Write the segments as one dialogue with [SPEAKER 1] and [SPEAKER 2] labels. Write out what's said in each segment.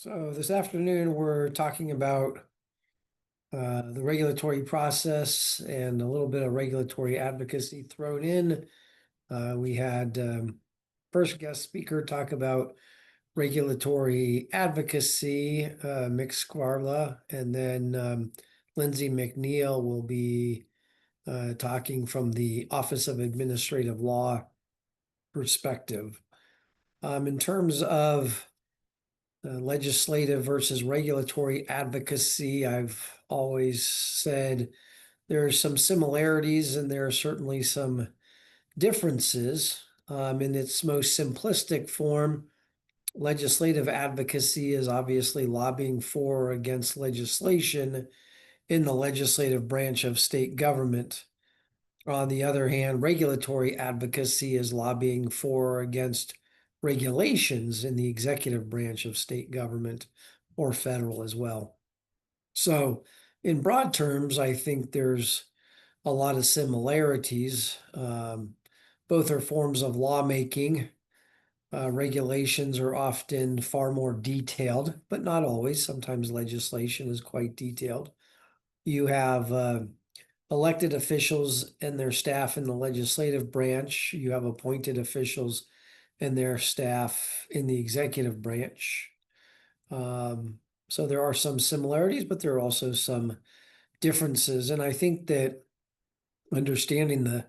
[SPEAKER 1] So this afternoon, we're talking about the regulatory process and a little bit of regulatory advocacy thrown in. We had first guest speaker talk about regulatory advocacy, Mick Skvarla, and then Lindsay McNeil will be talking from the Office of Administrative Law perspective. In terms of legislative versus regulatory advocacy, I've always said there are some similarities and there are certainly some differences. In its most simplistic form, legislative advocacy is obviously lobbying for or against legislation in the legislative branch of state government. On the other hand, regulatory advocacy is lobbying for or against regulations in the executive branch of state government or federal as well. So, in broad terms, I think there's a lot of similarities. Both are forms of lawmaking. Regulations are often far more detailed, but not always. Sometimes legislation is quite detailed. You have elected officials and their staff in the legislative branch. You have appointed officials and their staff in the executive branch. So there are some similarities, but there are also some differences. And I think that understanding the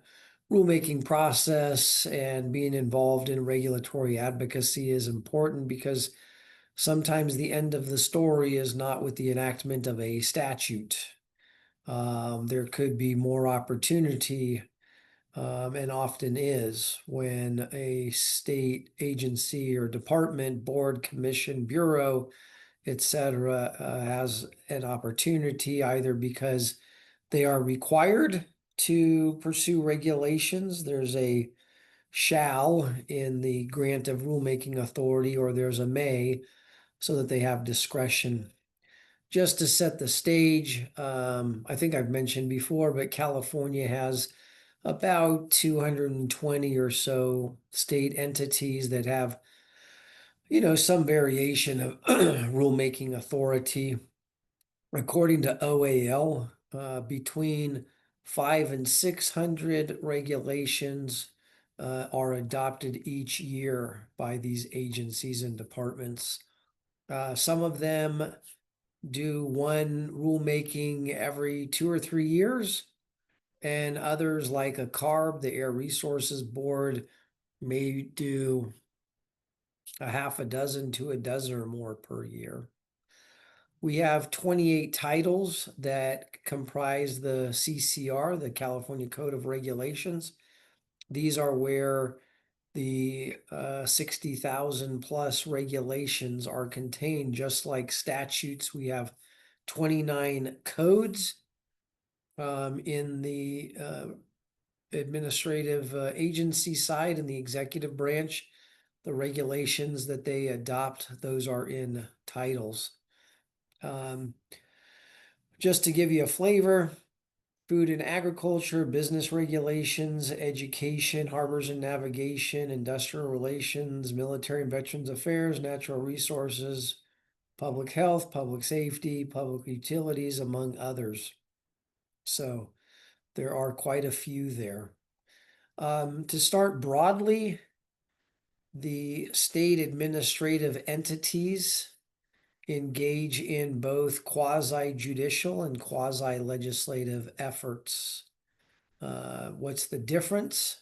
[SPEAKER 1] rulemaking process and being involved in regulatory advocacy is important because sometimes the end of the story is not with the enactment of a statute. There could be more opportunity, and often is, when a state agency or department, board, commission, bureau, etc., has an opportunity either because they are required to pursue regulations. There's a shall in the grant of rulemaking authority, or there's a may, so that they have discretion. Just to set the stage, I think I've mentioned before, but California has about 220 or so state entities that have, some variation of rulemaking authority. According to OAL, between 500 and 600 regulations are adopted each year by these agencies and departments. Some of them do one rulemaking every 2 or 3 years, and others, like a CARB, the Air Resources Board, may do a half a dozen to a dozen or more per year. We have 28 titles that comprise the CCR, the California Code of Regulations. These are where the 60,000 plus regulations are contained. Just like statutes, we have 29 codes in the administrative agency side, in the executive branch. The regulations that they adopt, those are in titles. Just to give you a flavor: food and agriculture, business regulations, education, harbors and navigation, industrial relations, military and veterans affairs, natural resources, public health, public safety, public utilities, among others. So there are quite a few there. To start broadly, the state administrative entities engage in both quasi-judicial and quasi-legislative efforts. What's the difference?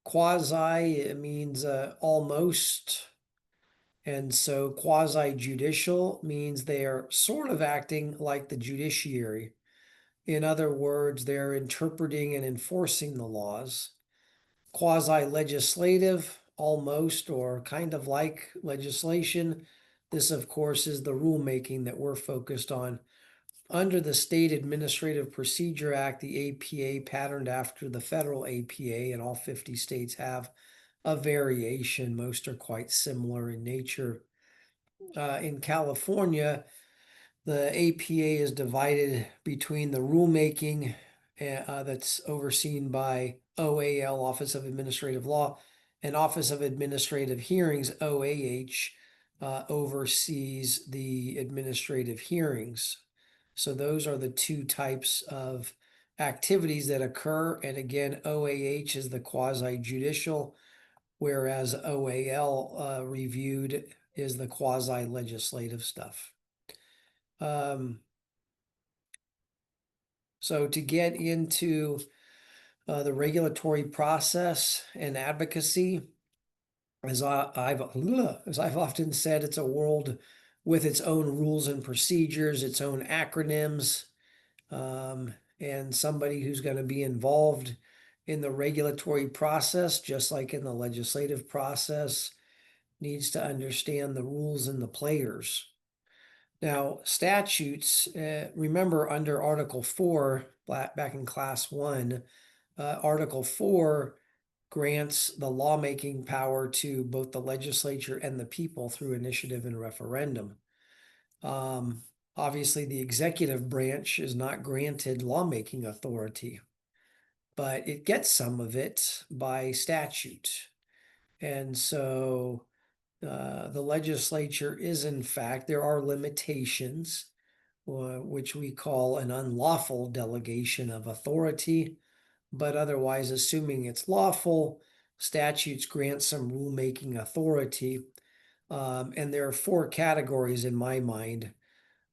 [SPEAKER 1] Quasi, it means almost. And so quasi-judicial means they are sort of acting like the judiciary. In other words, they're interpreting and enforcing the laws. Quasi-legislative, almost or kind of like legislation. This, of course, is the rulemaking that we're focused on. Under the State Administrative Procedure Act, the APA, patterned after the federal APA, and all 50 states have a variation. Most are quite similar in nature. In California, the APA is divided between the rulemaking that's overseen by OAL, Office of Administrative Law, and Office of Administrative Hearings, OAH. oversees the administrative hearings. So those are the two types of activities that occur. And again, OAH is the quasi judicial, whereas OAL reviewed is the quasi legislative stuff. So to get into the regulatory process and advocacy, as I've often said, it's a world with its own rules and procedures, its own acronyms, and somebody who's going to be involved in the regulatory process, just like in the legislative process, needs to understand the rules and the players. Now, statutes, remember under Article 4, back in Class 1, Article 4 grants the lawmaking power to both the legislature and the people through initiative and referendum. Obviously, the executive branch is not granted lawmaking authority, but it gets some of it by statute. And so the legislature is, in fact, there are limitations, which we call an unlawful delegation of authority, but otherwise, assuming it's lawful, statutes grant some rulemaking authority. And there are four categories in my mind: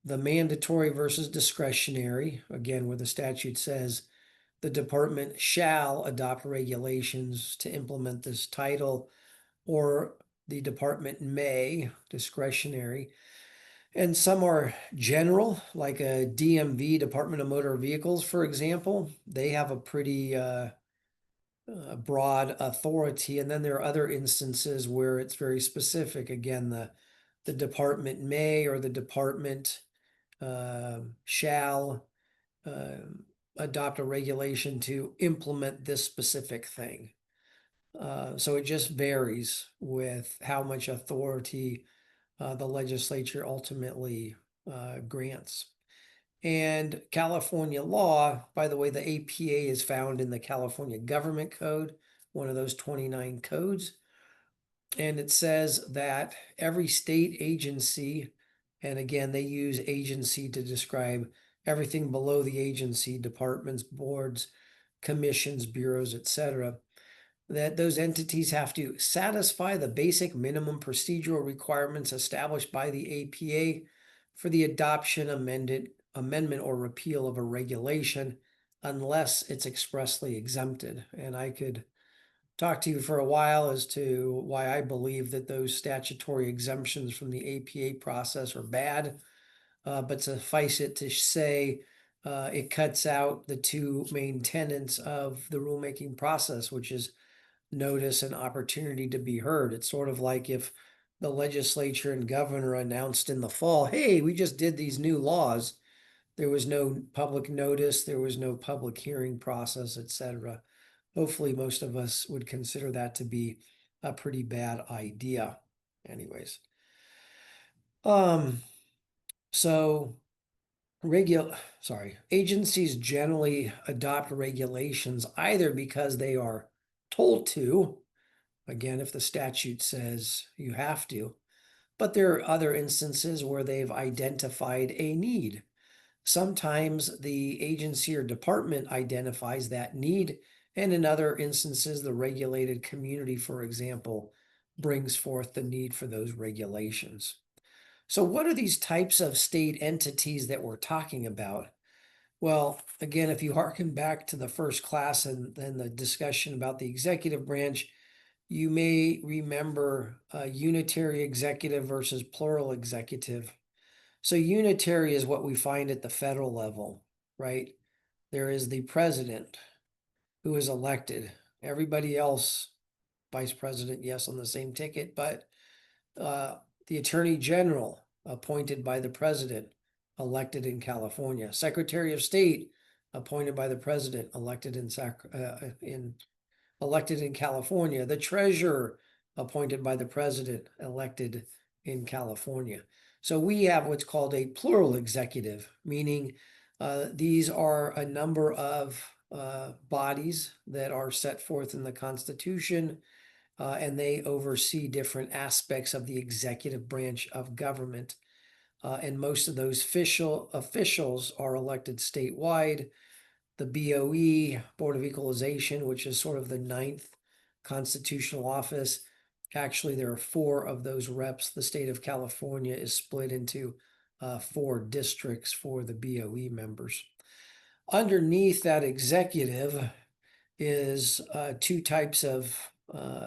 [SPEAKER 1] the mandatory versus discretionary, again, where the statute says the department shall adopt regulations to implement this title, or the department may, discretionary. And some are general, like a DMV, Department of Motor Vehicles, for example. They have a pretty broad authority. And then there are other instances where it's very specific. Again, the department may, or the department shall adopt a regulation to implement this specific thing. So it just varies with how much authority the legislature ultimately grants. And California law, by the way, the APA is found in the California Government Code, one of those 29 codes. And it says that every state agency, and again, they use agency to describe everything below the agency, departments, boards, commissions, bureaus, etc., that those entities have to satisfy the basic minimum procedural requirements established by the APA for the adoption, amendment, or repeal of a regulation, unless it's expressly exempted. And I could talk to you for a while as to why I believe that those statutory exemptions from the APA process are bad. But suffice it to say, it cuts out the two main tenets of the rulemaking process, which is notice and opportunity to be heard. It's sort of like if the legislature and governor announced in the fall, hey, we just did these new laws. There was no public notice, there was no public hearing process, etc. Hopefully, most of us would consider that to be a pretty bad idea. Anyways, so agencies generally adopt regulations either because they are told to, again, if the statute says you have to, but there are other instances where they've identified a need. Sometimes the agency or department identifies that need, and in other instances, the regulated community, for example, brings forth the need for those regulations. So what are these types of state entities that we're talking about? Well, again, if you harken back to the first class and then the discussion about the executive branch, you may remember unitary executive versus plural executive. So unitary is what we find at the federal level, right? There is the president who is elected. Everybody else, vice president, yes, on the same ticket, but the attorney general appointed by the president, elected in California. Secretary of State appointed by the president, elected in California. The treasurer appointed by the president, elected in California. So we have what's called a plural executive, meaning these are a number of bodies that are set forth in the Constitution, and they oversee different aspects of the executive branch of government. And most of those officials are elected statewide. The BOE, Board of Equalization, which is sort of the ninth constitutional office. Actually, there are four of those reps. The state of California is split into four districts for the BOE members. Underneath that executive is two types of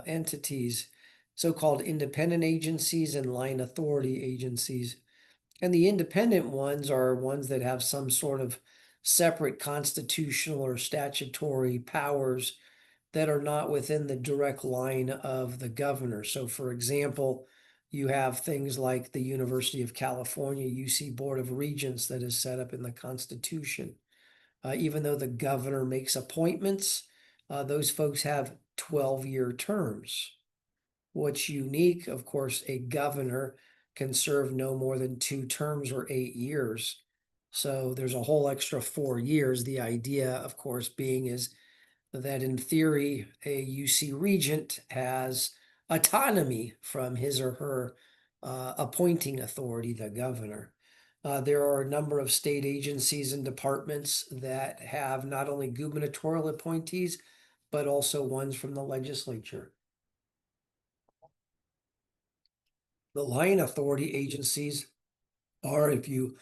[SPEAKER 1] entities, so-called independent agencies and line authority agencies. And the independent ones are ones that have some sort of separate constitutional or statutory powers that are not within the direct line of the governor. So, for example, you have things like the University of California, UC Board of Regents, that is set up in the Constitution. Even though the governor makes appointments, those folks have 12-year terms. What's unique, of course, a governor can serve no more than 2 terms or 8 years. So there's a whole extra 4 years. The idea, of course, being is that in theory, a UC regent has autonomy from his or her appointing authority, the governor. There are a number of state agencies and departments that have not only gubernatorial appointees, but also ones from the legislature. The line authority agencies are, in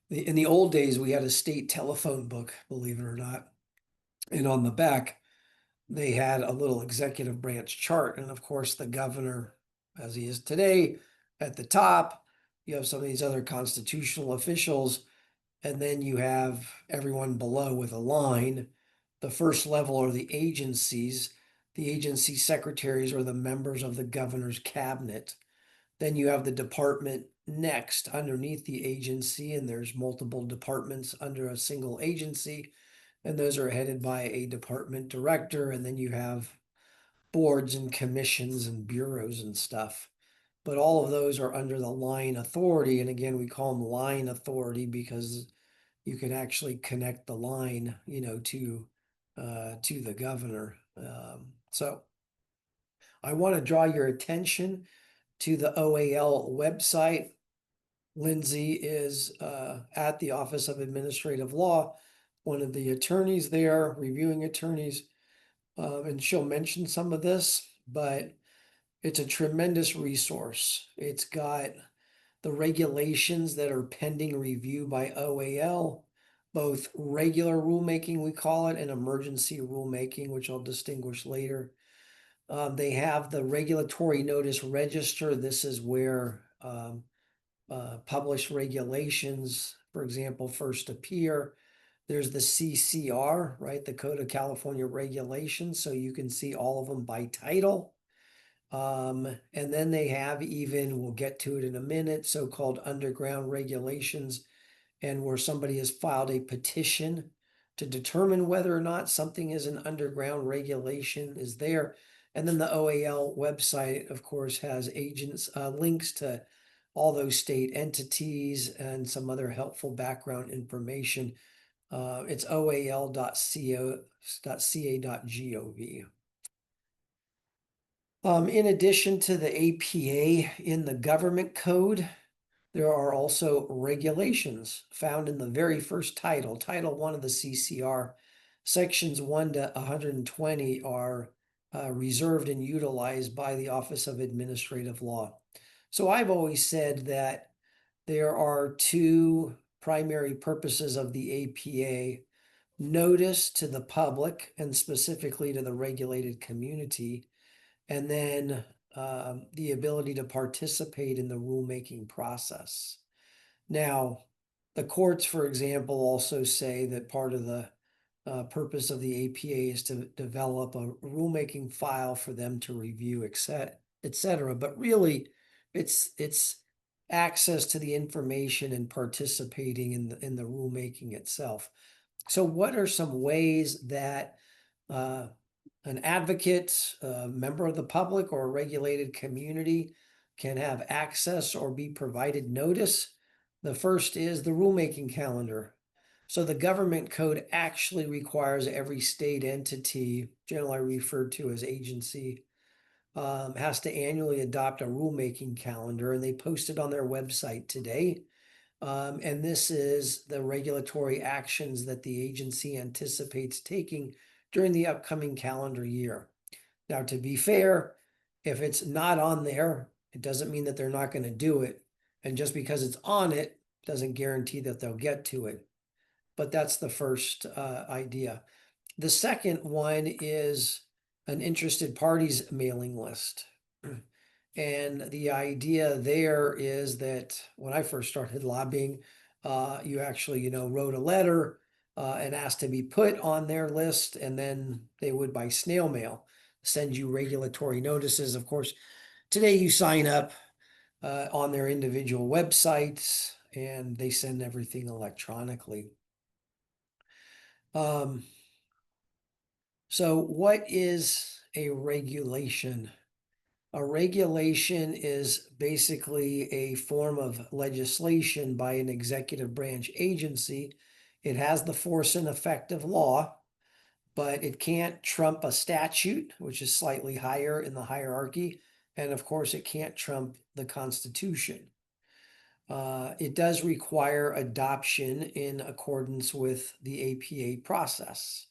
[SPEAKER 1] the old days, we had a state telephone book, believe it or not. And on the back, they had a little executive branch chart. And of course, the governor, as he is today, at the top, you have some of these other constitutional officials, and then you have everyone below with a line. The first level are the agencies. The agency secretaries are the members of the governor's cabinet. Then you have the department next underneath the agency, and there's multiple departments under a single agency, and those are headed by a department director, and then you have boards and commissions and bureaus and stuff. But all of those are under the line authority, and again, we call them line authority because you can actually connect the line, to the governor. So I want to draw your attention to the OAL website. Lindsay is at the Office of Administrative Law, one of the attorneys there, reviewing attorneys, and she'll mention some of this, but it's a tremendous resource. It's got the regulations that are pending review by OAL, both regular rulemaking, we call it, and emergency rulemaking, which I'll distinguish later. They have the regulatory notice register. This is where published regulations, for example, first appear. There's the CCR, right? The Code of California Regulations. So you can see all of them by title. And then they have we'll get to it in a minute, so-called underground regulations, and where somebody has filed a petition to determine whether or not something is an underground regulation is there. And then the OAL website, of course, has links to all those state entities and some other helpful background information. It's oal.ca.gov. In addition to the APA in the government code, there are also regulations found in the very first Title 1 of the CCR. Sections 1 to 120 are reserved and utilized by the Office of Administrative Law. So I've always said that there are two primary purposes of the APA: notice to the public and specifically to the regulated community, and then the ability to participate in the rulemaking process. Now, the courts, for example, also say that part of the purpose of the APA is to develop a rulemaking file for them to review, etc. But really, it's access to the information and participating in the rulemaking itself. So what are some ways that an advocate, a member of the public, or a regulated community can have access or be provided notice? The first is the rulemaking calendar. So the government code actually requires every state entity, generally referred to as agency, has to annually adopt a rulemaking calendar, and they posted on their website today. And this is the regulatory actions that the agency anticipates taking during the upcoming calendar year. Now, to be fair, if it's not on there, it doesn't mean that they're not going to do it. And just because it's on it doesn't guarantee that they'll get to it. But that's the first idea. The second one is an interested parties mailing list. And the idea there is that when I first started lobbying, you actually, wrote a letter and asked to be put on their list, and then they would, by snail mail, send you regulatory notices. Of course, today you sign up on their individual websites, and they send everything electronically. So what is a regulation? A regulation is basically a form of legislation by an executive branch agency. It has the force and effect of law, but it can't trump a statute, which is slightly higher in the hierarchy. And of course, it can't trump the Constitution. It does require adoption in accordance with the APA process.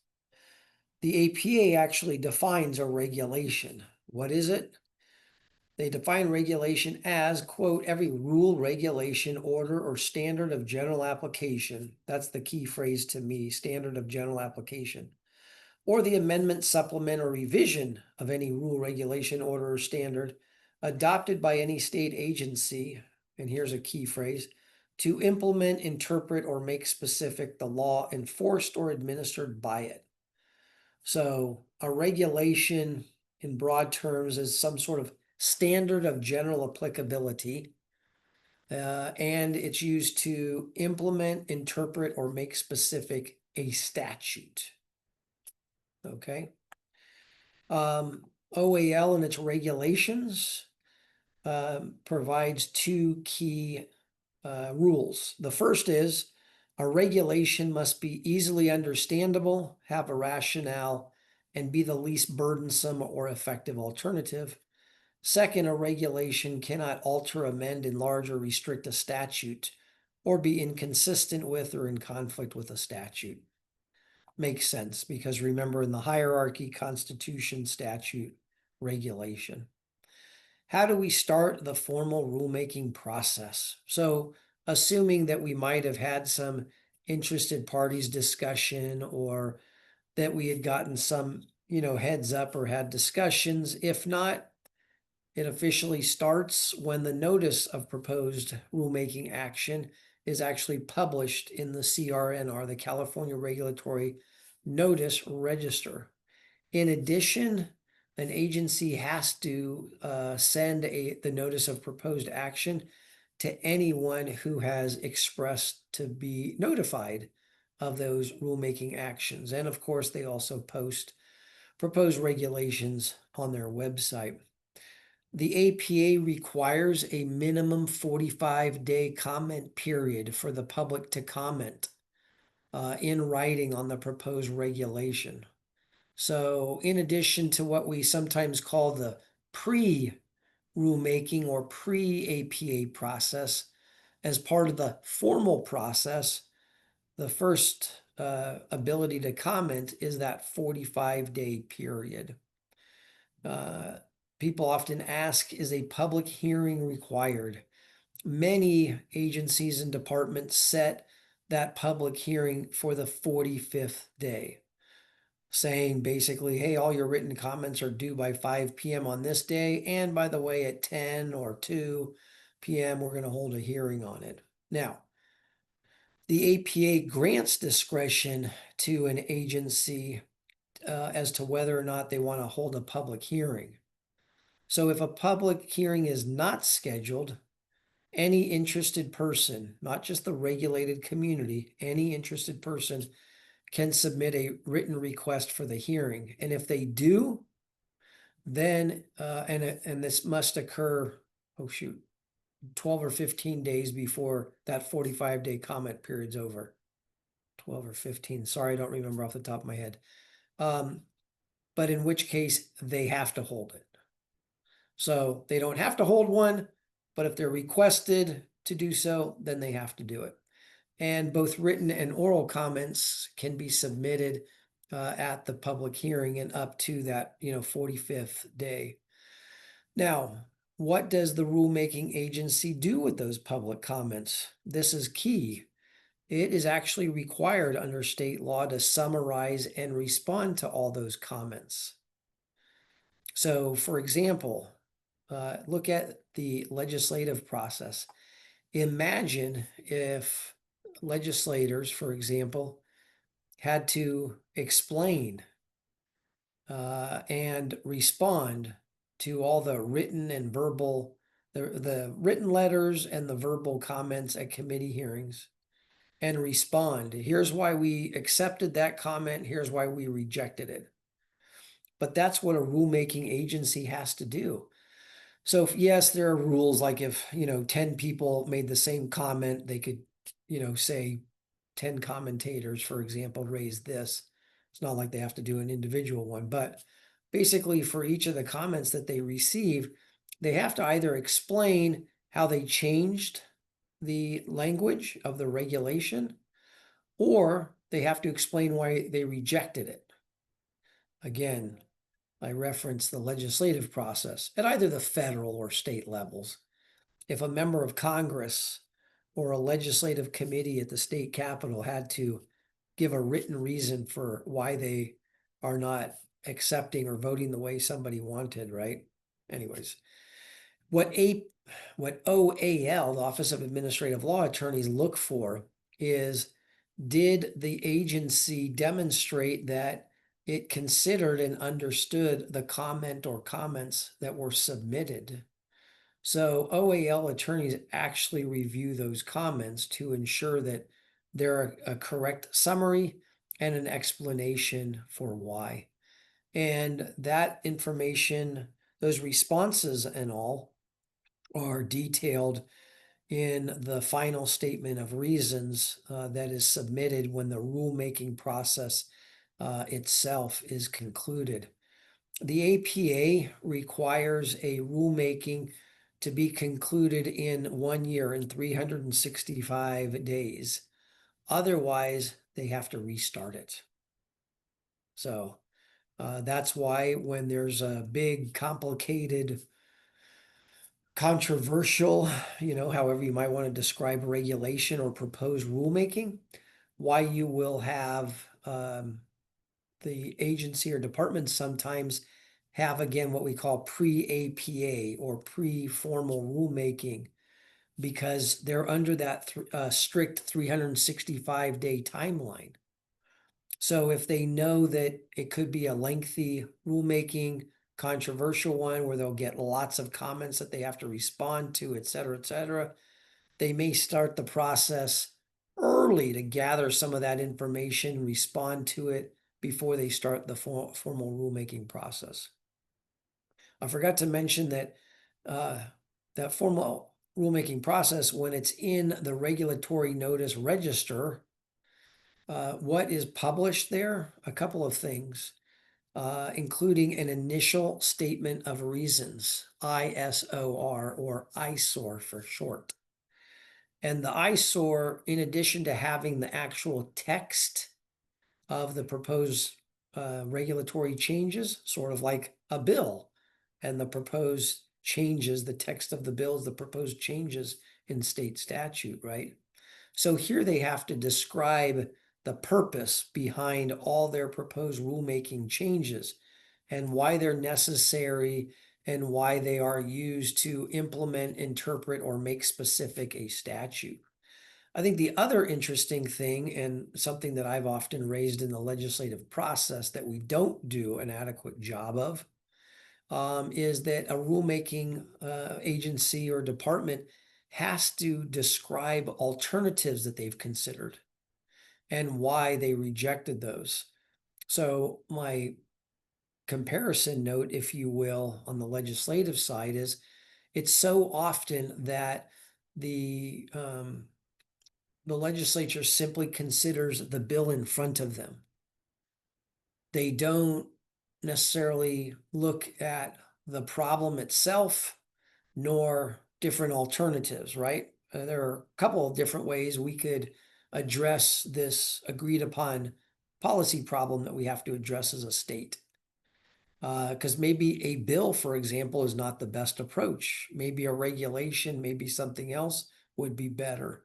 [SPEAKER 1] The APA actually defines a regulation. What is it? They define regulation as, quote, every rule, regulation, order, or standard of general application. That's the key phrase to me, standard of general application. Or the amendment, supplement, or revision of any rule, regulation, order, or standard adopted by any state agency, and here's a key phrase, to implement, interpret, or make specific the law enforced or administered by it. So a regulation in broad terms is some sort of standard of general applicability, and it's used to implement, interpret, or make specific a statute. Okay. OAL and its regulations provides two key rules. The first is a regulation must be easily understandable, have a rationale, and be the least burdensome or effective alternative. Second, a regulation cannot alter, amend, enlarge, or restrict a statute or be inconsistent with or in conflict with a statute. Makes sense because remember, in the hierarchy, Constitution, statute, regulation. How do we start the formal rulemaking process? So assuming that we might have had some interested parties discussion, or that we had gotten some, heads up or had discussions. If not, it officially starts when the notice of proposed rulemaking action is actually published in the CRNR, the California Regulatory Notice Register. In addition, an agency has to send the notice of proposed action to anyone who has expressed to be notified of those rulemaking actions. And of course, they also post proposed regulations on their website. The APA requires a minimum 45-day comment period for the public to comment in writing on the proposed regulation. So in addition to what we sometimes call the pre-rulemaking or pre-APA process, as part of the formal process, the first ability to comment is that 45-day period. People often ask, is a public hearing required? Many agencies and departments set that public hearing for the 45th day, saying basically, hey, all your written comments are due by 5 p.m. on this day. And by the way, at 10 or 2 p.m., we're going to hold a hearing on it. Now, the APA grants discretion to an agency as to whether or not they want to hold a public hearing. So if a public hearing is not scheduled, any interested person, not just the regulated community, any interested person can submit a written request for the hearing. And if they do, then, and this must occur, 12 or 15 days before that 45-day comment period's over. 12 or 15, sorry, I don't remember off the top of my head. But in which case they have to hold it. So they don't have to hold one, but if they're requested to do so, then they have to do it. And both written and oral comments can be submitted at the public hearing and up to that, 45th day. Now, what does the rulemaking agency do with those public comments? This is key. It is actually required under state law to summarize and respond to all those comments. So, for example, look at the legislative process. Imagine if legislators, for example, had to explain and respond to all the written and verbal, the written letters and the verbal comments at committee hearings, and respond. Here's why we accepted that comment. Here's why we rejected it. But that's what a rulemaking agency has to do. So if, yes, there are rules, like if, 10 people made the same comment, they could, say 10 commentators, for example, raised this. It's not like they have to do an individual one, but basically for each of the comments that they receive, they have to either explain how they changed the language of the regulation, or they have to explain why they rejected it. Again, I reference the legislative process at either the federal or state levels. If a member of Congress or a legislative committee at the state capitol had to give a written reason for why they are not accepting or voting the way somebody wanted, right? Anyways, what OAL, the Office of Administrative Law Attorneys, look for is, did the agency demonstrate that it considered and understood the comment or comments that were submitted? So OAL attorneys actually review those comments to ensure that they're a correct summary and an explanation for why. And that information, those responses and all, are detailed in the final statement of reasons that is submitted when the rulemaking process itself is concluded. The APA requires a rulemaking to be concluded in 1 year, in 365 days. Otherwise, they have to restart it. So that's why when there's a big, complicated, controversial, however you might want to describe regulation or proposed rulemaking, why you will have the agency or department sometimes have, again, what we call pre-APA or pre-formal rulemaking, because they're under that strict 365-day timeline. So if they know that it could be a lengthy rulemaking, controversial one where they'll get lots of comments that they have to respond to, et cetera, they may start the process early to gather some of that information, respond to it before they start the formal rulemaking process. I forgot to mention that that formal rulemaking process, when it's in the regulatory notice register, what is published there? A couple of things, including an initial statement of reasons, ISOR, or ISOR for short. And the ISOR, in addition to having the actual text of the proposed regulatory changes, sort of like a bill, and the proposed changes, the text of the bill is the proposed changes in state statute, right? So here they have to describe the purpose behind all their proposed rulemaking changes and why they're necessary and why they are used to implement, interpret, or make specific a statute. I think the other interesting thing, and something that I've often raised in the legislative process that we don't do an adequate job of, is that a rulemaking agency or department has to describe alternatives that they've considered and why they rejected those. So my comparison note, if you will, on the legislative side is, it's so often that the legislature simply considers the bill in front of them. They don't necessarily look at the problem itself, nor different alternatives, right? There are a couple of different ways we could address this agreed upon policy problem that we have to address as a state. Because maybe a bill, for example, is not the best approach. Maybe a regulation, maybe something else would be better.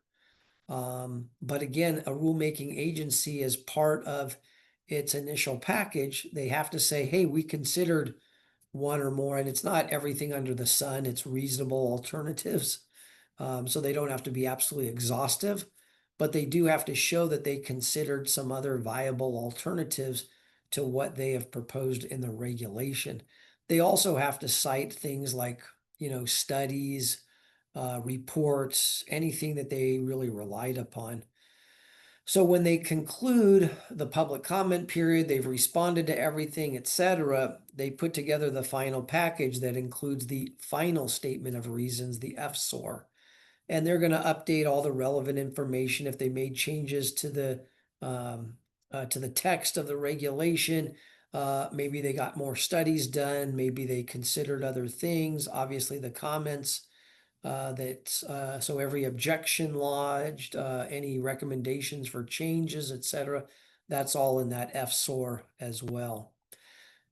[SPEAKER 1] But again, a rulemaking agency, as part of its initial package, they have to say, hey, we considered one or more, and it's not everything under the sun, it's reasonable alternatives. So they don't have to be absolutely exhaustive, but they do have to show that they considered some other viable alternatives to what they have proposed in the regulation. They also have to cite things like, studies, reports, anything that they really relied upon. So when they conclude the public comment period, they've responded to everything, etc., they put together the final package that includes the final statement of reasons, the FSOR. And they're going to update all the relevant information if they made changes to the text of the regulation. Maybe they got more studies done. Maybe they considered other things. Obviously, the comments so every objection lodged, any recommendations for changes, etc., that's all in that FSOR as well.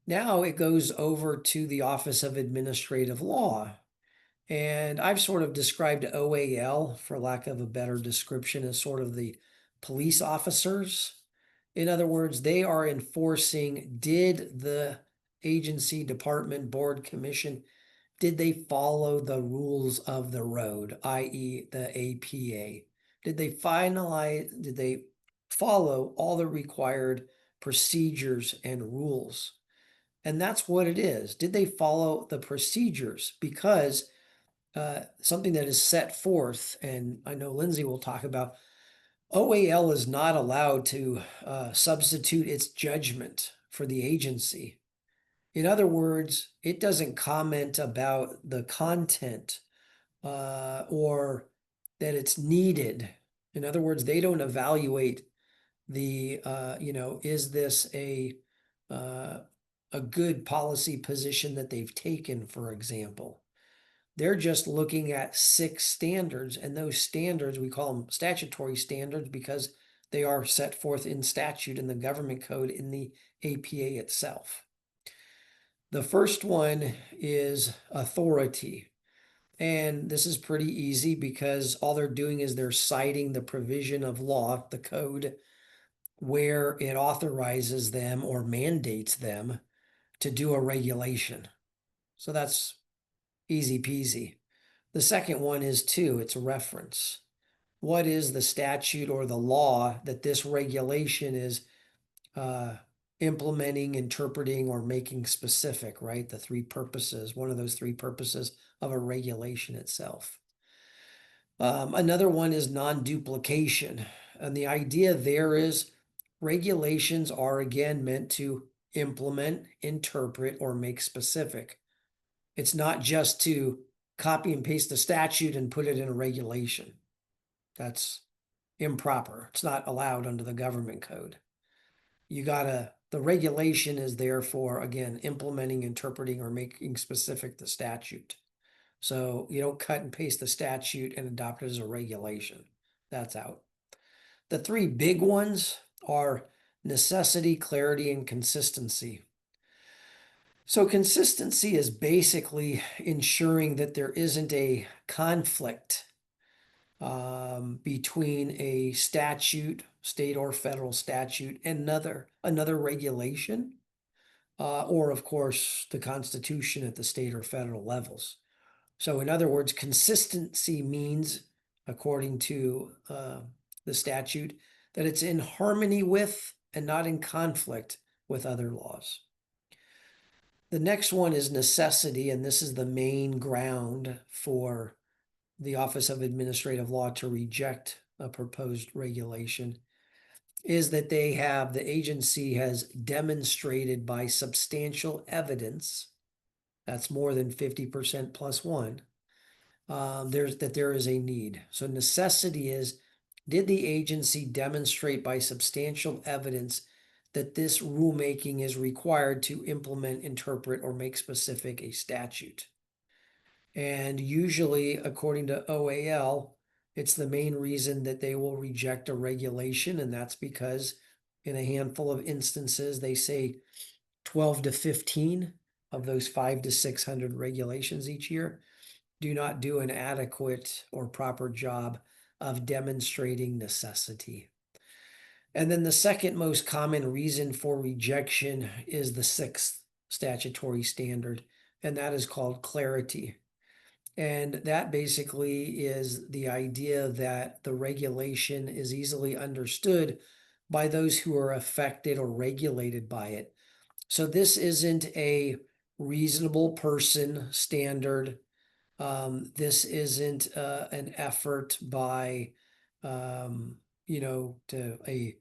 [SPEAKER 1] Now it goes over to the Office of Administrative Law. And I've sort of described OAL, for lack of a better description, as sort of the police officers. In other words, they are enforcing, did the agency, department, board, commission, did they follow the rules of the road, i.e. the APA? Did they follow all the required procedures and rules? And that's what it is. Did they follow the procedures? Because something that is set forth, and I know Lindsay will talk about, OAL is not allowed to substitute its judgment for the agency. In other words, it doesn't comment about the content or that it's needed. In other words, they don't evaluate is this a good policy position that they've taken, for example. They're just looking at 6 standards, and those standards, we call them statutory standards because they are set forth in statute in the government code in the APA itself. The first one is authority. And this is pretty easy because all they're doing is they're citing the provision of law, the code, where it authorizes them or mandates them to do a regulation. So that's easy peasy. The second one is it's reference. What is the statute or the law that this regulation is implementing, interpreting, or making specific, right? The 3 purposes, one of those 3 purposes of a regulation itself. Another one is non-duplication. And the idea there is regulations are again meant to implement, interpret, or make specific. It's not just to copy and paste the statute and put it in a regulation. That's improper. It's not allowed under the government code. The regulation is there for, again, implementing, interpreting, or making specific the statute. So you don't cut and paste the statute and adopt it as a regulation. That's out. The 3 big ones are necessity, clarity, and consistency. So consistency is basically ensuring that there isn't a conflict between a statute, state or federal statute, and another regulation, or of course the Constitution at the state or federal levels. So in other words, consistency means, according to the statute, that it's in harmony with and not in conflict with other laws. The next one is necessity, and this is the main ground for the Office of Administrative Law to reject a proposed regulation, is that the agency has demonstrated by substantial evidence, that's more than 50% plus 1, there is a need. So necessity is, did the agency demonstrate by substantial evidence that this rulemaking is required to implement, interpret, or make specific a statute. And usually, according to OAL, it's the main reason that they will reject a regulation, and that's because in a handful of instances, they say 12 to 15 of those 500 to 600 regulations each year do not do an adequate or proper job of demonstrating necessity. And then the second most common reason for rejection is the sixth statutory standard, and that is called clarity. And that basically is the idea that the regulation is easily understood by those who are affected or regulated by it. So this isn't a reasonable person standard. This isn't an effort by, to a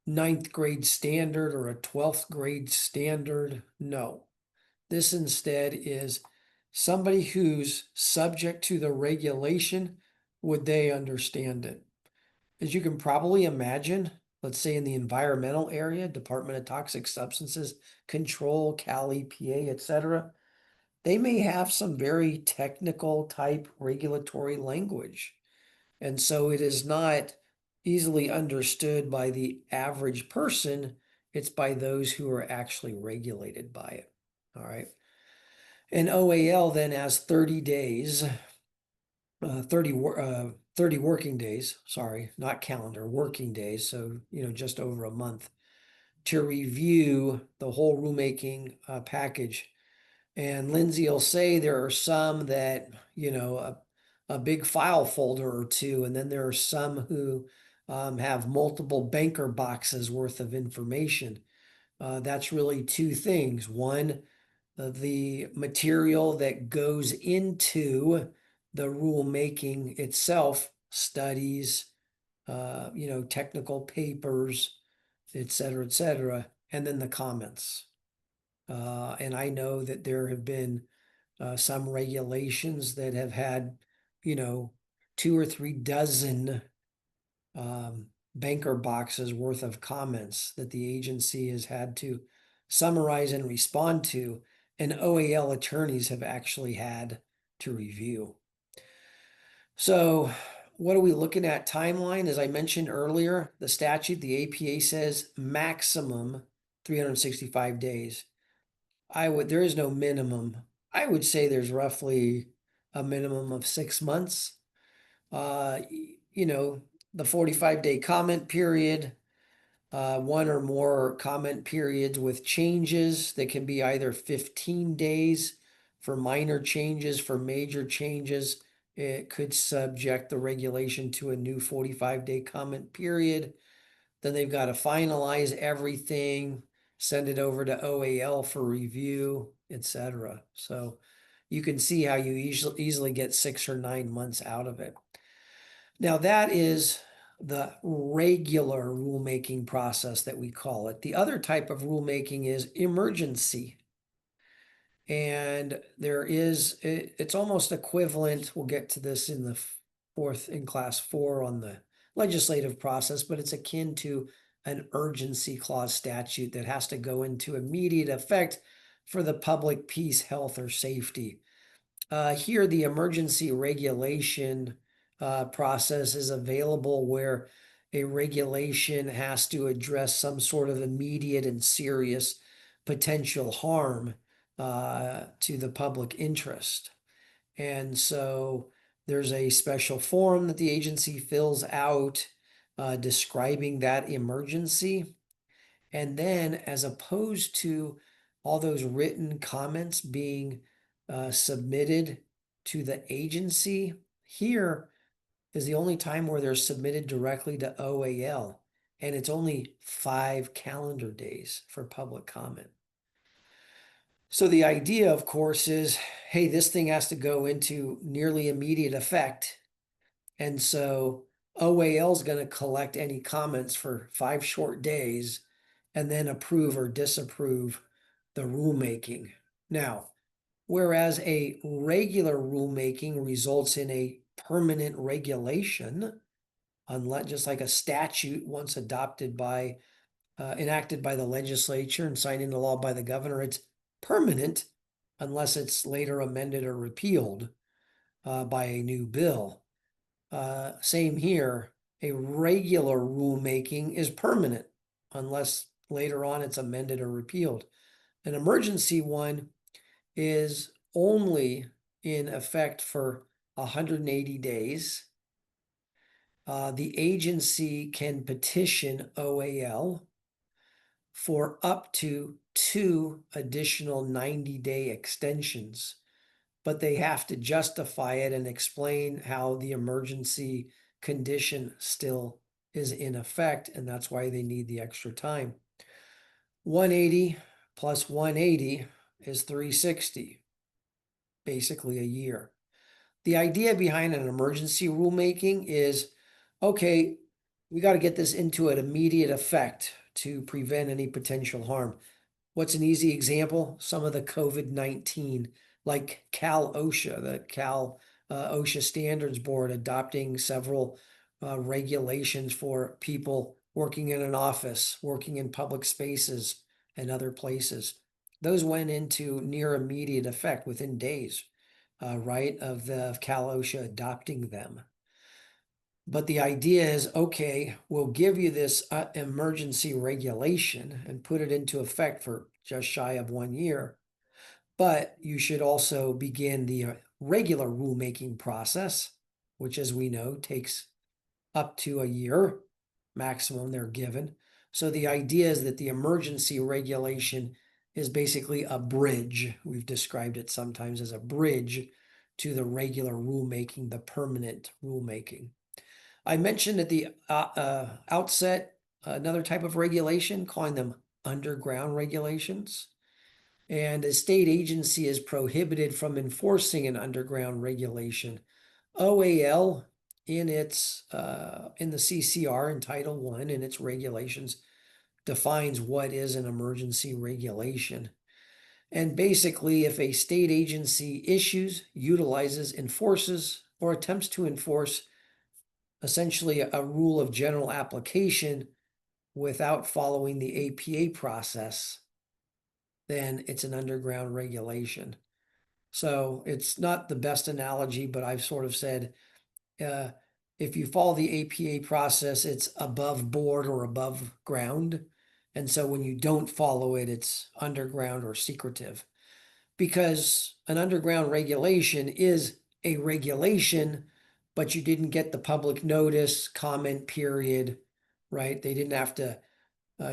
[SPEAKER 1] ninth grade standard or a 12th grade standard. No, this instead is somebody who's subject to the regulation. Would they understand it? As you can probably imagine, let's say in the environmental area, Department of Toxic Substances Control, Cal EPA, etc., they may have some very technical type regulatory language. And so it is not easily understood by the average person. It's by those who are actually regulated by it. All right. And OAL then has 30 days, 30 working days, sorry, not calendar, working days. So, just over a month to review the whole rulemaking package. And Lindsay will say there are some that, a big file folder or two, and then there are some who have multiple banker boxes worth of information. That's really two things. One, the material that goes into the rulemaking itself, studies, technical papers, et cetera, and then the comments. And I know that there have been some regulations that have had, 2 or 3 dozen banker boxes worth of comments that the agency has had to summarize and respond to, and OAL attorneys have actually had to review. So what are we looking at timeline? As I mentioned earlier, the statute, the APA says maximum 365 days. There is no minimum. I would say there's roughly a minimum of 6 months. The 45-day comment period, one or more comment periods with changes that can be either 15 days for minor changes, for major changes. It could subject the regulation to a new 45-day comment period. Then they've got to finalize everything, send it over to OAL for review, etc. So you can see how you easily get 6 or 9 months out of it. Now that is the regular rulemaking process that we call it. The other type of rulemaking is emergency. And it's almost equivalent. We'll get to this in class 4 on the legislative process, but it's akin to an urgency clause statute that has to go into immediate effect for the public peace, health, or safety. Here, the emergency regulation process is available where a regulation has to address some sort of immediate and serious potential harm to the public interest. And so there's a special form that the agency fills out describing that emergency. And then, as opposed to all those written comments being submitted to the agency, here is the only time where they're submitted directly to OAL. And it's only 5 calendar days for public comment. So the idea, of course, is, hey, this thing has to go into nearly immediate effect. And so OAL is going to collect any comments for 5 short days and then approve or disapprove the rulemaking. Now, whereas a regular rulemaking results in a permanent regulation, unless just like a statute once adopted by enacted by the legislature and signed into law by the governor, it's permanent unless it's later amended or repealed by a new bill. Same here, a regular rulemaking is permanent unless later on it's amended or repealed. An emergency one is only in effect for 180 days. The agency can petition OAL for up to 2 additional 90-day extensions, but they have to justify it and explain how the emergency condition still is in effect, and that's why they need the extra time. 180 plus 180 is 360, basically a year. The idea behind an emergency rulemaking is, okay, we got to get this into an immediate effect to prevent any potential harm. What's an easy example? Some of the COVID-19, like Cal OSHA, the Cal OSHA Standards Board adopting several regulations for people working in an office, working in public spaces and other places. Those went into near immediate effect within days, right, of Cal OSHA adopting them. But the idea is, okay, we'll give you this emergency regulation and put it into effect for just shy of 1 year. But you should also begin the regular rulemaking process, which, as we know, takes up to a year maximum they're given. So the idea is that the emergency regulation is basically a bridge. We've described it sometimes as a bridge to the regular rulemaking, the permanent rulemaking. I mentioned at the outset another type of regulation, calling them underground regulations. And a state agency is prohibited from enforcing an underground regulation. OAL in its in the CCR in Title I in its regulations defines what is an emergency regulation. And basically, if a state agency issues, utilizes, enforces, or attempts to enforce essentially a rule of general application without following the APA process, then it's an underground regulation. So it's not the best analogy, but I've sort of said, if you follow the APA process, it's above board or above ground. And so when you don't follow it, it's underground or secretive. Because an underground regulation is a regulation, but you didn't get the public notice, comment period, right? They didn't have to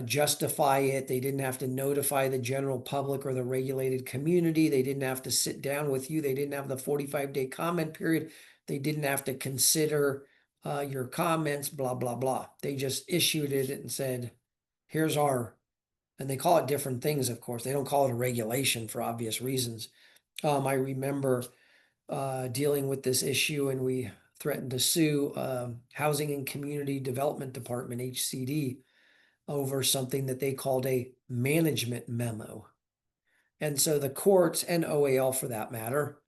[SPEAKER 1] justify it. They didn't have to notify the general public or the regulated community. They didn't have to sit down with you. They didn't have the 45-day comment period. They didn't have to consider your comments, blah, blah, blah. They just issued it and said, here's our, and they call it different things, of course. They don't call it a regulation for obvious reasons. I remember dealing with this issue, and we threatened to sue Housing and Community Development Department, HCD, over something that they called a management memo. And so the courts, and OAL for that matter,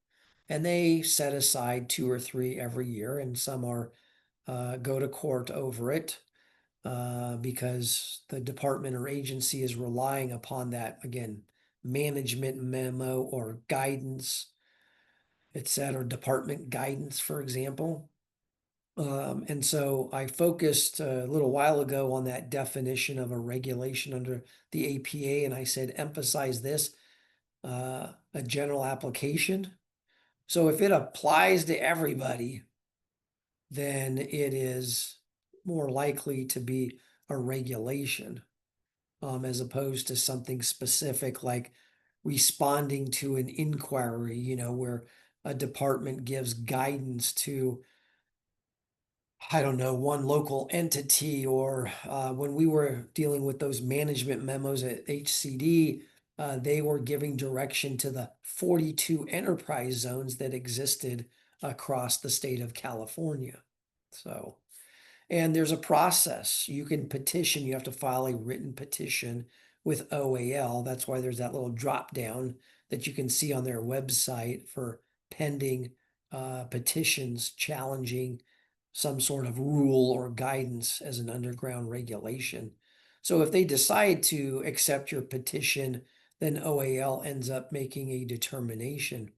[SPEAKER 1] and they set aside 2 or 3 every year, and some are go to court over it because the department or agency is relying upon that, again, management memo or guidance, etc., department guidance, for example. And so I focused a little while ago on that definition of a regulation under the APA, and I said, emphasize this, a general application. So if it applies to everybody, then it is more likely to be a regulation, as opposed to something specific like responding to an inquiry, where a department gives guidance to, I don't know, one local entity, or when we were dealing with those management memos at HCD, they were giving direction to the 42 enterprise zones that existed across the state of California. So, and there's a process. You can petition, you have to file a written petition with OAL. That's why there's that little drop down that you can see on their website for pending petitions challenging some sort of rule or guidance as an underground regulation. So if they decide to accept your petition, then OAL ends up making a determination.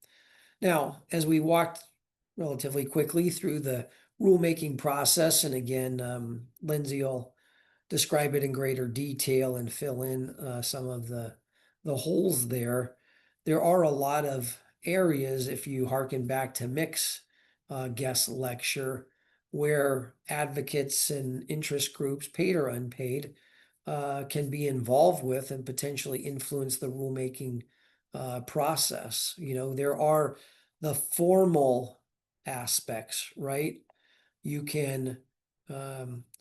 [SPEAKER 1] Now, as we walked relatively quickly through the rulemaking process, and again, Lindsay will describe it in greater detail and fill in some of the holes there. There are a lot of areas, if you hearken back to Mick's guest lecture, where advocates and interest groups, paid or unpaid, can be involved with and potentially influence the rulemaking process. You know, there are the formal aspects, right? You can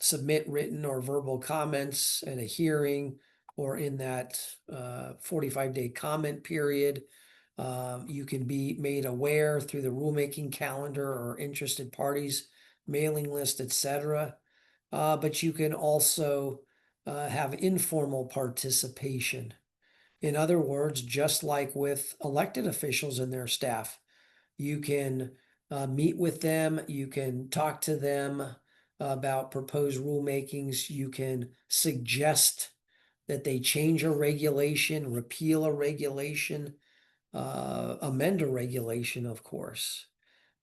[SPEAKER 1] submit written or verbal comments at a hearing or in that 45-day comment period. You can be made aware through the rulemaking calendar or interested parties, mailing list, etc. But you can also have informal participation. In other words, just like with elected officials and their staff, you can meet with them, you can talk to them about proposed rulemakings, you can suggest that they change a regulation, repeal a regulation, amend a regulation, of course.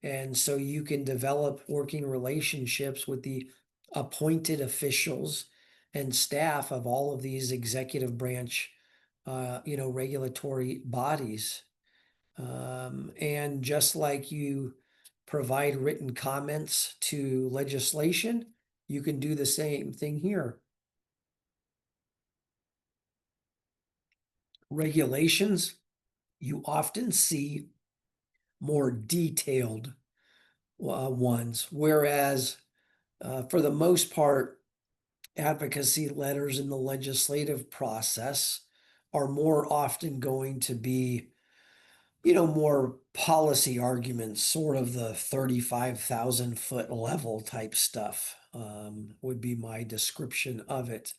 [SPEAKER 1] And so you can develop working relationships with the appointed officials and staff of all of these executive branch, regulatory bodies. And just like you provide written comments to legislation, you can do the same thing here. Regulations, you often see more detailed ones, whereas for the most part, advocacy letters in the legislative process are more often going to be, more policy arguments, sort of the 35,000-foot level type stuff, would be my description of it.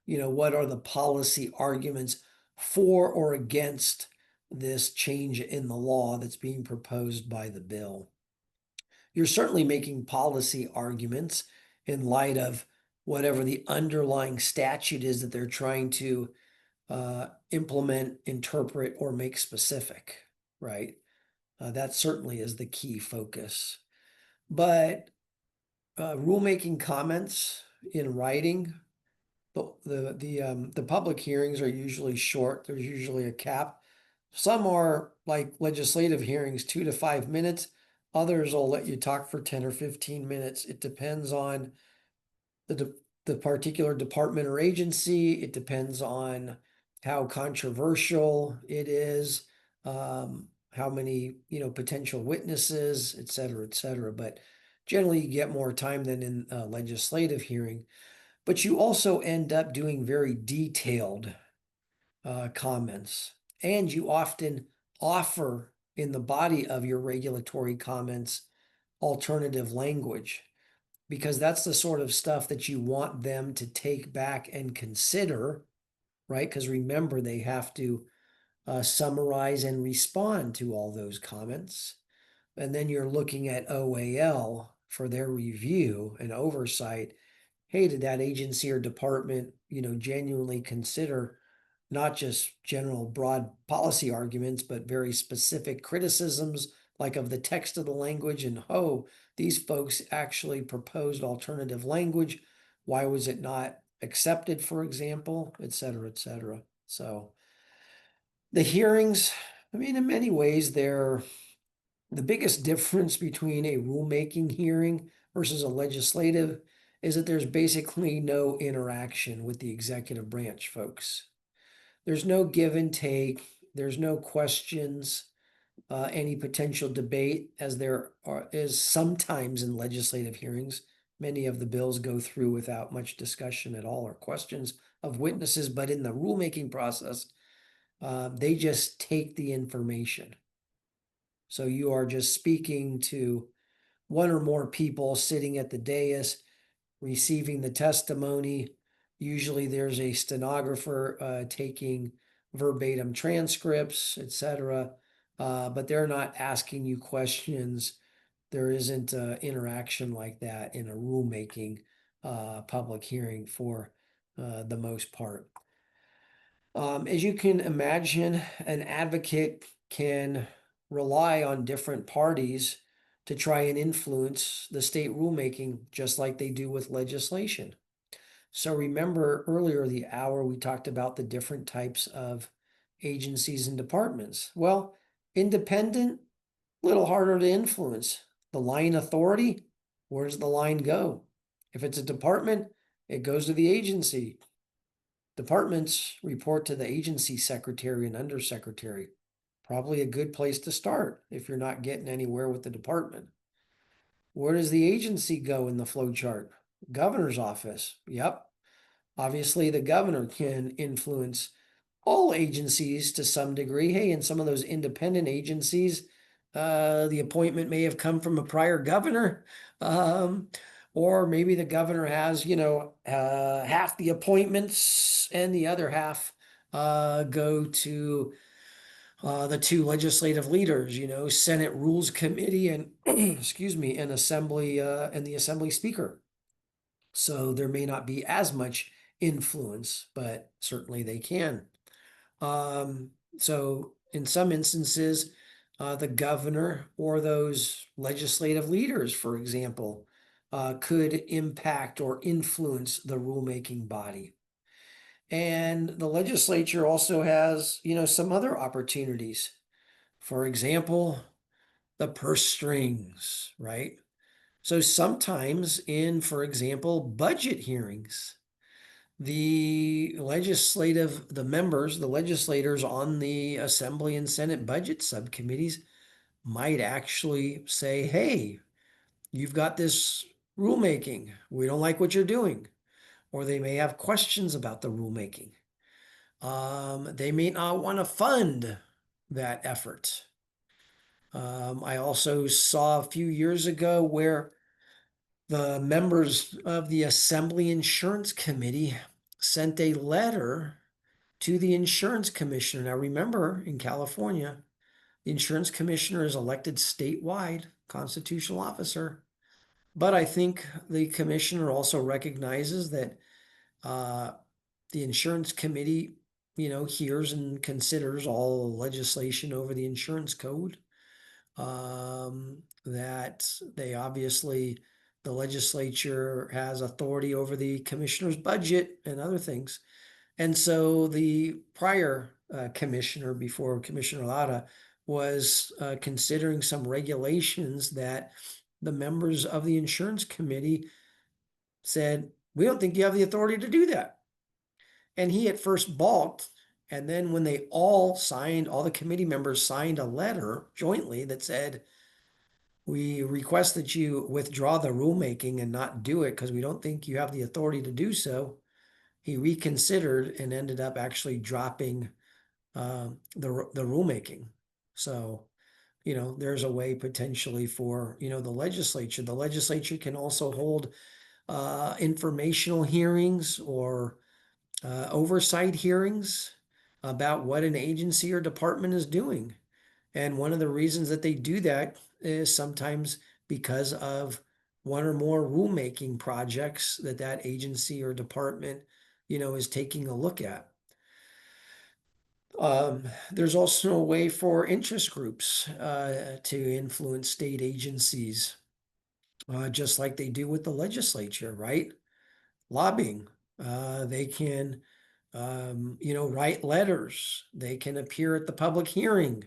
[SPEAKER 1] What are the policy arguments for or against this change in the law that's being proposed by the bill? You're certainly making policy arguments in light of whatever the underlying statute is that they're trying to implement, interpret, or make specific, right? That certainly is the key focus. But rulemaking comments in writing, the public hearings are usually short. There's usually a cap. Some are like legislative hearings, 2 to 5 minutes. Others will let you talk for 10 or 15 minutes. It depends on the particular department or agency. It depends on how controversial it is, how many, potential witnesses, et cetera, et cetera. But generally, you get more time than in a legislative hearing. But you also end up doing very detailed comments, and you often offer in the body of your regulatory comments alternative language, because that's the sort of stuff that you want them to take back and consider, right? Because remember, they have to summarize and respond to all those comments. And then you're looking at OAL for their review and oversight. Hey, did that agency or department, genuinely consider not just general broad policy arguments, but very specific criticisms, like of the text of the language, and these folks actually proposed alternative language. Why was it not accepted, for example, et cetera, et cetera. So the hearings, I mean, in many ways, they're the biggest difference between a rulemaking hearing versus a legislative is that there's basically no interaction with the executive branch folks. There's no give and take. There's no questions, any potential debate, as there is sometimes in legislative hearings. Many of the bills go through without much discussion at all or questions of witnesses, but in the rulemaking process, they just take the information. So you are just speaking to one or more people sitting at the dais, receiving the testimony. Usually there's a stenographer taking verbatim transcripts, etc. But they're not asking you questions. There isn't interaction like that in a rulemaking public hearing for the most part. As you can imagine, an advocate can rely on different parties to try and influence the state rulemaking, just like they do with legislation. So remember earlier the hour we talked about the different types of agencies and departments. Well, independent, little harder to influence. The line authority, where does the line go? If it's a department, it goes to the agency. Departments report to the agency secretary and undersecretary. Probably a good place to start if you're not getting anywhere with the department. Where does the agency go in the flow chart? Governor's office. Yep. Obviously, the governor can influence all agencies to some degree. Hey, in some of those independent agencies, the appointment may have come from a prior governor. Um, or maybe the governor has, half the appointments and the other half go to the two legislative leaders, Senate Rules Committee and, excuse me, and Assembly and the Assembly Speaker. So there may not be as much influence, but certainly they can. So in some instances, the governor or those legislative leaders, for example, could impact or influence the rulemaking body. And the legislature also has, some other opportunities. For example, the purse strings, right? So sometimes in, for example, budget hearings, the the legislators on the Assembly and Senate budget subcommittees might actually say, hey, you've got this rulemaking. We don't like what you're doing. Or they may have questions about the rulemaking. They may not want to fund that effort. I also saw a few years ago where the members of the Assembly Insurance Committee sent a letter to the insurance commissioner. Now, remember, in California, the insurance commissioner is elected statewide, constitutional officer. But I think the commissioner also recognizes that the insurance committee, hears and considers all legislation over the insurance code. That they obviously, the legislature has authority over the commissioner's budget and other things. And so the prior commissioner before Commissioner Lara was considering some regulations that the members of the insurance committee said, we don't think you have the authority to do that. And he at first balked. And then when they all the committee members signed a letter jointly that said, we request that you withdraw the rulemaking and not do it because we don't think you have the authority to do so. He reconsidered and ended up actually dropping the rulemaking. So, there's a way potentially for, the legislature. The legislature can also hold informational hearings or oversight hearings about what an agency or department is doing. And one of the reasons that they do that is sometimes because of one or more rulemaking projects that agency or department, is taking a look at. There's also a way for interest groups to influence state agencies, just like they do with the legislature, right? Lobbying. They can, write letters. They can appear at the public hearing.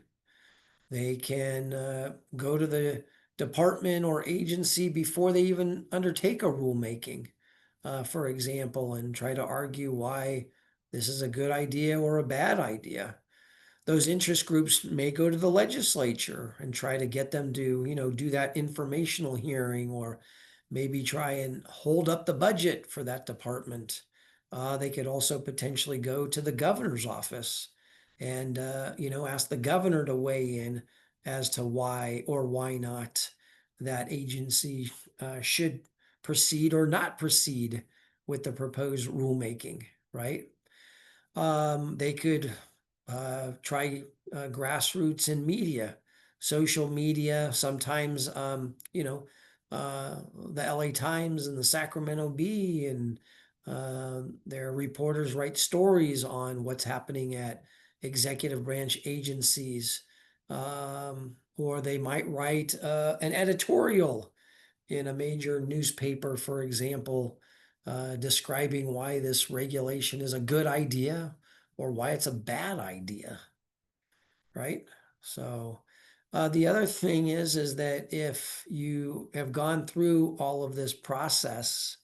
[SPEAKER 1] They can go to the department or agency before they even undertake a rulemaking, for example, and try to argue why this is a good idea or a bad idea. Those interest groups may go to the legislature and try to get them to, do that informational hearing or maybe try and hold up the budget for that department. They could also potentially go to the governor's office and, ask the governor to weigh in as to why or why not that agency should proceed or not proceed with the proposed rulemaking, right? They could try grassroots in media, social media, sometimes, the LA Times and the Sacramento Bee and Their reporters write stories on what's happening at executive branch agencies. Or they might write an editorial in a major newspaper, for example, describing why this regulation is a good idea or why it's a bad idea, right? So the other thing is that if you have gone through all of this process,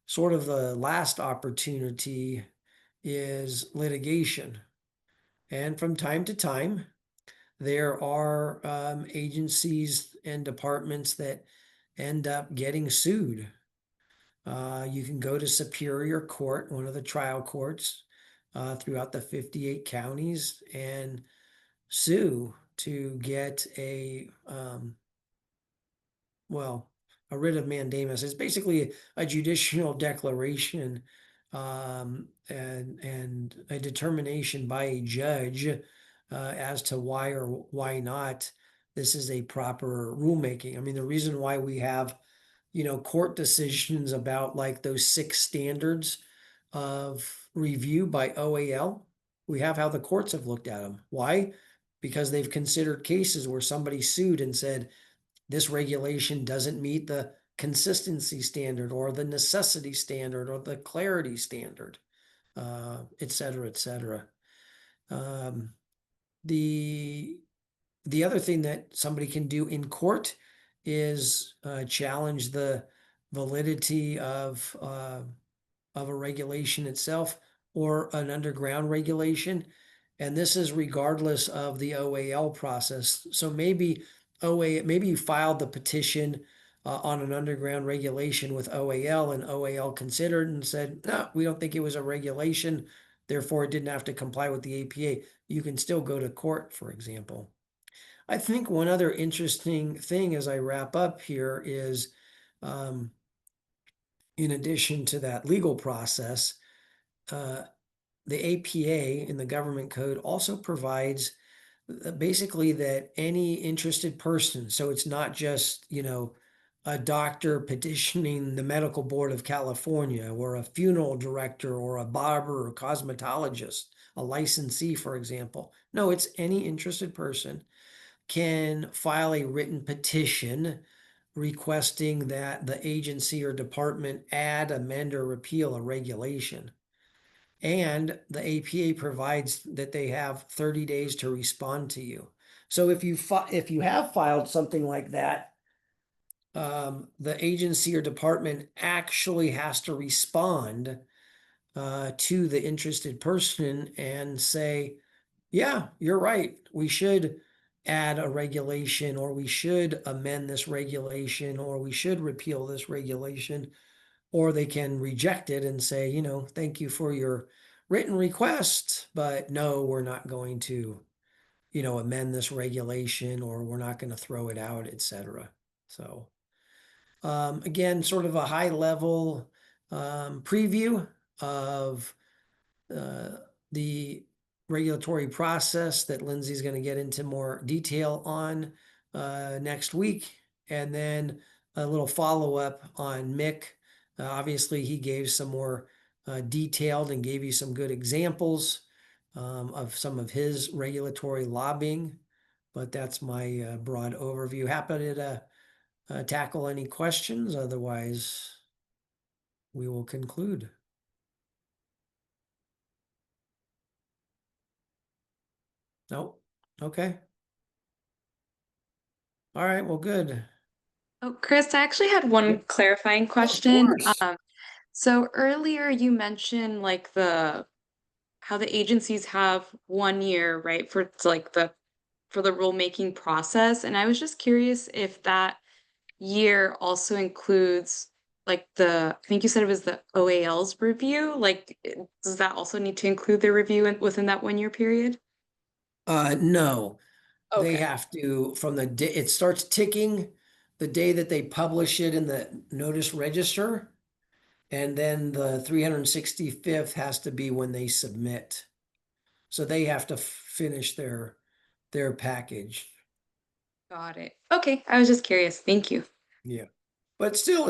[SPEAKER 1] sort of the last opportunity is litigation. And from time to time, there are agencies and departments that end up getting sued. You can go to Superior Court, one of the trial courts throughout the 58 counties, and sue to get well, a writ of mandamus. It's basically a judicial declaration and a determination by a judge as to why or why not this is a proper rulemaking. I mean, the reason why we have, court decisions about like those 6 standards of review by OAL, we have how the courts have looked at them. Why? Because they've considered cases where somebody sued and said, this regulation doesn't meet the consistency standard or the necessity standard or the clarity standard, et cetera, et cetera. The the other thing that somebody can do in court is challenge the validity of a regulation itself or an underground regulation. And this is regardless of the OAL process. So maybe maybe you filed the petition on an underground regulation with OAL and OAL considered and said, no, we don't think it was a regulation. Therefore, it didn't have to comply with the APA. You can still go to court, for example. I think one other interesting thing as I wrap up here is, in addition to that legal process, uh, the APA in the government code also provides basically that any interested person, so it's not just, a doctor petitioning the Medical Board of California or a funeral director or a barber or cosmetologist, a licensee, for example. No, it's any interested person can file a written petition requesting that the agency or department add, amend, or repeal a regulation. And the APA provides that they have 30 days to respond to you. So if you have filed something like that, the agency or department actually has to respond to the interested person and say, yeah, you're right. We should add a regulation, or we should amend this regulation, or we should repeal this regulation. Or they can reject it and say, thank you for your written request, but no, we're not going to, amend this regulation, or we're not going to throw it out, etc. So, again, sort of a high level preview of uh, the regulatory process that Lindsay's going to get into more detail on next week. And then a little follow-up on Mick. Obviously, he gave some more detailed and gave you some good examples of some of his regulatory lobbying. But that's my broad overview. Happy to tackle any questions. Otherwise, we will conclude. Nope. Okay. All right. Well, good.
[SPEAKER 2] Oh, Chris, I actually had one clarifying
[SPEAKER 1] Of
[SPEAKER 2] question.
[SPEAKER 1] course.
[SPEAKER 2] So earlier you mentioned like the how the agencies have 1 year, right, for the rulemaking process. And I was just curious if that year also includes like I think you said it was the OAL's review. Does that also need to include the review within that 1 year period?
[SPEAKER 1] No, they
[SPEAKER 2] Okay.
[SPEAKER 1] have to, from the day, it starts ticking the day that they publish it in the notice register. And then the 365th has to be when they submit. So they have to finish their package.
[SPEAKER 2] Got it. Okay. I was just curious. Thank you.
[SPEAKER 1] Yeah. But still,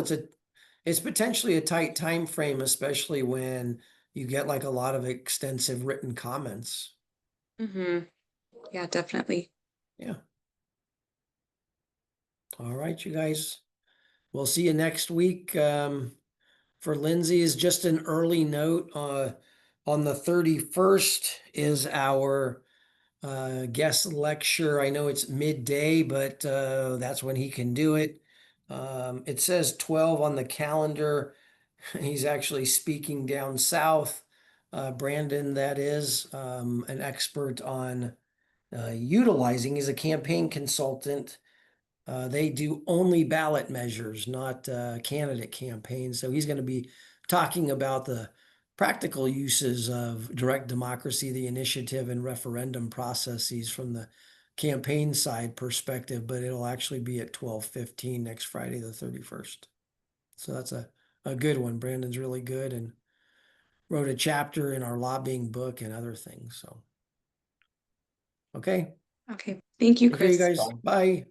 [SPEAKER 1] It's potentially a tight time frame, especially when you get like a lot of extensive written comments.
[SPEAKER 2] Mhm. Yeah, definitely.
[SPEAKER 1] Yeah. All right, you guys. We'll see you next week. For Lindsay is just an early note. On the 31st is our guest lecture. I know it's midday, but that's when he can do it. It says 12 on the calendar. He's actually speaking down south. Brandon, that is, an expert on utilizing, he's a campaign consultant. They do only ballot measures, not candidate campaigns. So he's going to be talking about the practical uses of direct democracy, the initiative and referendum processes from the campaign side perspective, but it'll actually be at 12:15 next Friday, the 31st. So that's a good one. Brandon's really good and wrote a chapter in our lobbying book and other things. So, okay.
[SPEAKER 2] Okay. Thank you,
[SPEAKER 1] Take care, you
[SPEAKER 2] Chris.
[SPEAKER 1] guys. Bye.